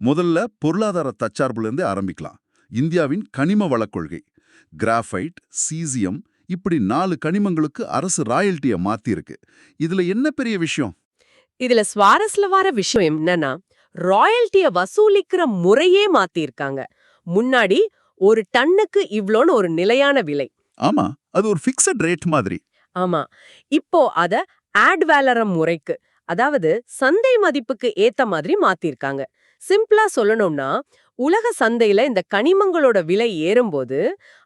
முதல்ல பொருளாதார தற்சார்புல இருந்து ஆரம்பிக்கலாம். இந்தியாவின் கனிம வளக் கொள்கை, கிராஃபைட், சீசியம், இப்படி 4 கனிமங்களுக்கு அரசு ராயல்ட்டிய மாத்திருக்கு. இதுல என்ன பெரிய விஷயம்? இதுல சுவாரஸ்யமான விஷயம் என்னன்னா, ராயல்ட்டிய வசூலிக்கிற முறையே மாத்திருக்காங்க. முன்னாடி ஒரு டன்னுக்கு இவ்ளோன்னு ஒரு நிலையான விலை. ஆமா, அது ஒரு ஃபிக்ஸட் ரேட் மாதிரி. ஆமா. இப்போ அத ஆட் வேலரம் முறைக்கு, அதாவது சந்தை மதிப்புக்கு ஏத்த மாதிரி மாத்திருக்காங்க. சிம்பிளா சொல்லணும்னா, உலக சந்தையில இந்த கனிமங்களோட விலை ஏறும்போது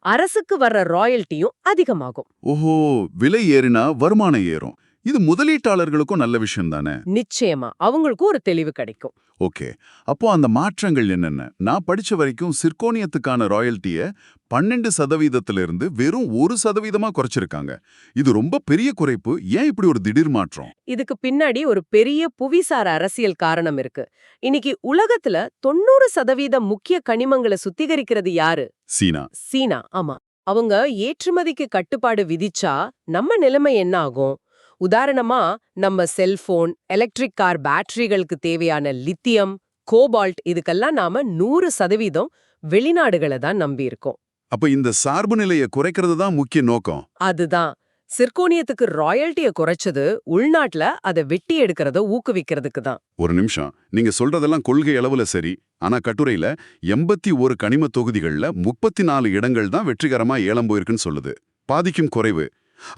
அரசுக்கு வர்ற ராயல்ட்டியும் அதிகமாகும். ஓஹோ, விலை ஏறினா வருமானம் ஏறும். இது முதலீட்டாளர்களுக்கும் நல்ல விஷயம் தானே? நிச்சயமா அவங்களுக்கும் ஒரு தெளிவு கிடைக்கும். ஓகே, அப்போ அந்த மாற்றங்கள் என்னென்ன? நான் படிச்ச வரைக்கும் சிர்கோனியத்துக்கான ராயல்ட்டிய 12% வெறும் 1% குறைச்சிருக்காங்க. இது ரொம்ப பெரிய குறைப்பு. ஏன் இப்படி ஒரு திடீர் மாற்றம்? இதுக்கு பின்னாடி ஒரு பெரிய புவிசார் அரசியல் காரணம் இருக்கு. இன்னைக்கு உலகத்துல 90% முக்கிய கனிமங்களை சுத்திகரிக்கிறது யாரு? சீனா. சீனா. ஆமா. அவங்க ஏற்றுமதிக்கு கட்டுப்பாடு விதிச்சா நம்ம நிலைமை என்ன ஆகும்? உதாரணமா, நம்ம செல்போன், எலக்ட்ரிக் கார் பேட்டரிகளுக்கு தேவையான லித்தியம், கோபால்ட் இதுக்கெல்லாம் நாம 100% வெளிநாடுகளை தான் நம்பி இருக்கோம். அப்ப இந்த சார்பு நிலையை குறைக்கிறது தான் முக்கிய நோக்கம். அதுதான். சிர்கோனியத்துக்கு ராயல்ட்டிய குறைச்சது உள்நாட்டுல அதை வெட்டி எடுக்கிறத ஊக்குவிக்கிறதுக்கு தான். ஒரு நிமிஷம், நீங்க சொல்றதெல்லாம் கொள்கை அளவுல சரி. ஆனா கட்டுரையில 81 கனிம தொகுதிகள்ல 34 இடங்கள் தான் வெற்றிகரமா ஏலம் போயிருக்குன்னு சொல்லுது. பாதிக்கும் குறைவு.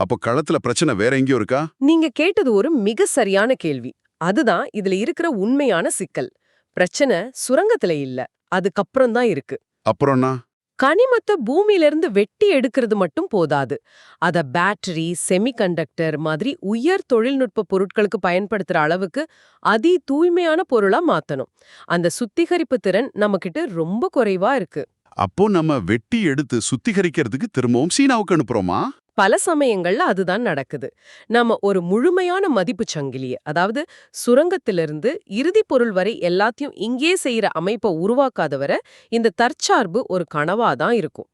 அப்போ களத்துல பிரச்சனை வேற எங்கேயோ இருக்கா? நீங்க கேட்டது ஒரு மிக சரியான கேள்வி. அதுதான் இதுல இருக்கிற உண்மையான சிக்கல். பிரச்சனை சுரங்கத்துல இல்ல, அதுக்கப்புறம் தான் இருக்கு. அப்புறம்னா? கனிமத்தை பூமியிலிருந்து வெட்டி எடுக்கிறது மட்டும் போதாது. அத பேட்டரி, செமிகண்டக்டர் மாதிரி உயர் தொழில்நுட்ப பொருட்களுக்கு பயன்படுத்துற அளவுக்கு தூய்மையான பொருளா மாத்தணும். அந்த சுத்திகரிப்பு திறன் நம்மகிட்ட ரொம்ப குறைவா இருக்கு. அப்போ நம்ம வெட்டி எடுத்து சுத்திகரிக்கிறதுக்கு திரும்பவும் சீனாவுக்கு அனுப்புறோமா? பல சமயங்கள்ல அதுதான் நடக்குது. நாம ஒரு முழுமையான மதிப்பு சங்கிலிய, அதாவது சுரங்கத்திலிருந்து இறுதி பொருள் வரை எல்லாத்தையும் இங்கே செய்யற அமைப்பை உருவாக்காதவரை இந்த தற்சார்பு ஒரு கனவா தான் இருக்கும்.